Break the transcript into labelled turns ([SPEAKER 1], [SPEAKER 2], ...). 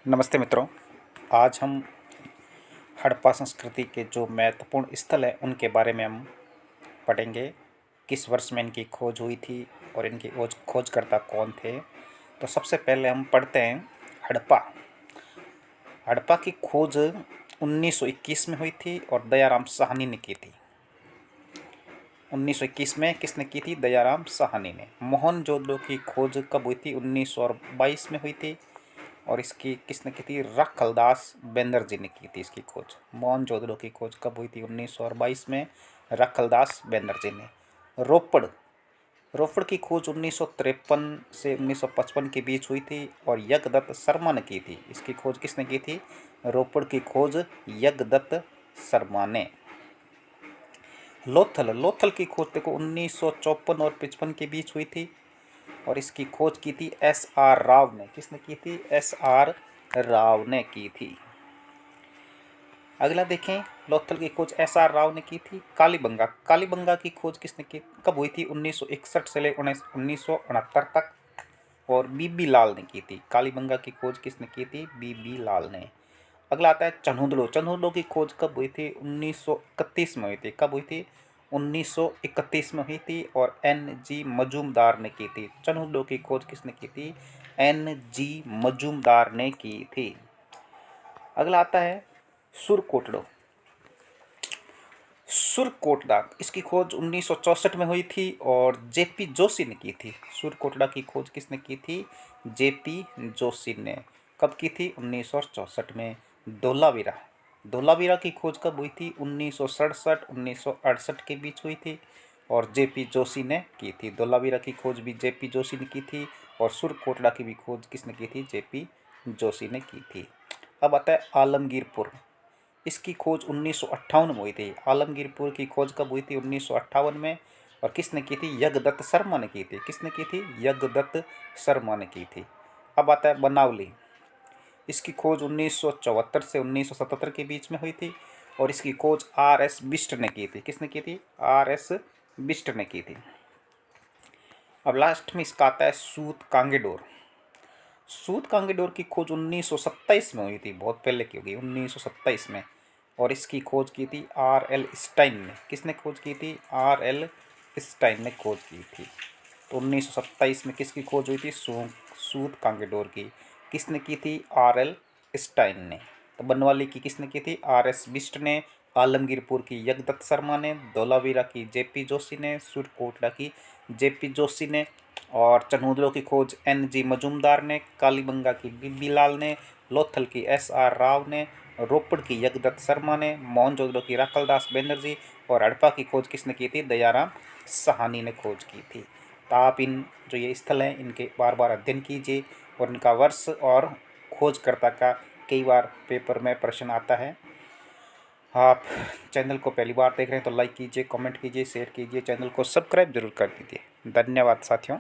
[SPEAKER 1] नमस्ते मित्रों। आज हम हड़प्पा संस्कृति के जो महत्वपूर्ण स्थल हैं उनके बारे में हम पढ़ेंगे। किस वर्ष में इनकी खोज हुई थी और इनकी खोजकर्ता कौन थे। तो सबसे पहले हम पढ़ते हैं हड़प्पा। हड़प्पा की खोज 1921 में हुई थी और दयाराम साहनी ने की थी। 1921 में किसने की थी? दयाराम साहनी ने। मोहनजोदड़ो की खोज कब हुई थी? 1922 में हुई थी और इसकी किसने की थी? रखलदास बैनर्जी ने की थी इसकी खोज। मोहनजोदड़ो की खोज कब हुई थी? 1922 में रखलदास बैनर्जी ने। रोपड़ की खोज 1953 से 1955 के बीच हुई थी और यज्ञदत्त शर्मा ने की थी। इसकी खोज किसने की थी? रोपड़ की खोज यज्ञदत्त शर्मा ने। लोथल की खोज देखो 1954 और 55 के बीच हुई थी और इसकी खोज की थी एस.आर. राव ने। किसने की थी? एस.आर. राव ने की थी। अगला देखें, लोथल की खोज एस.आर. राव ने की थी। कालीबंगा की खोज किसने की? कब हुई थी? 1961 से लेकर 1969 तक और बीबी लाल ने की थी। कालीबंगा की खोज किसने की थी? बीबी लाल ने। अगला आता है चन्हुदड़ो की खोज कब हुई थी? 1931 में हुई थी। कब हुई थी? 1931 में हुई थी और N.G. मजूमदार ने की थी। चन्हुदड़ो की खोज किसने की थी? N.G. मजूमदार ने की थी। अगला आता है सुरकोटड़ा। इसकी खोज 1964 में हुई थी और J.P. जोशी ने की थी। सुरकोटड़ा की खोज किसने की थी? J.P. जोशी ने। कब की थी? 1964 में। धोलावीरा की खोज कब हुई थी? 1967-1968 के बीच हुई थी और J.P. जोशी ने की थी। धोलावीरा की खोज भी J.P. जोशी ने की थी और सुरकोटड़ा की भी खोज किसने की थी? J.P. जोशी ने की थी। अब आता है आलमगीरपुर। इसकी खोज 1958 में हुई थी। आलमगीरपुर की खोज कब हुई थी? 1958 में और किसने की थी? यज्ञदत्त शर्मा ने की थी। किसने की थी? यज्ञदत्त शर्मा ने की थी। अब आता है बनावली। इसकी खोज 1974 से 1977 के बीच में हुई थी और इसकी खोज R.S. बिष्ट ने की थी। किसने की थी? R.S. बिष्ट ने की थी। अब लास्ट में इसका आता है सूत कांगेडोर की खोज 1927 में हुई थी। बहुत पहले की होगी, 1927 में और इसकी खोज की थी R.L. स्टाइन ने। किसने खोज की थी? R.L. स्टाइन ने खोज की थी। तो 1927 में किसकी खोज हुई थी? सूत कांगेडोर की। किसने की थी? R.L. स्टाइन ने। तो बनवाली की किसने की थी? R.S. बिष्ट ने। आलमगीरपुर की यज्ञदत्त शर्मा ने। धौलावीरा की J.P. जोशी ने। सुरकोटड़ा की J.P. जोशी ने और चन्हुदड़ो की खोज N.G. मजूमदार ने। कालीबंगा की बीबी लाल ने। लोथल की S.R. राव ने। रोपड़ की यज्ञदत्त शर्मा ने। मोहनजोदड़ो की रखलदास बैनर्जी और हड़प्पा की खोज किसने की थी? दयाराम साहनी ने खोज की थी। तो आप इन जो ये स्थल हैं इनके बार बार अध्ययन कीजिए और इनका वर्ष और खोजकर्ता का कई बार पेपर में प्रश्न आता है। आप चैनल को पहली बार देख रहे हैं तो लाइक कीजिए, कमेंट कीजिए, शेयर कीजिए, चैनल को सब्सक्राइब जरूर कर दीजिए। धन्यवाद साथियों।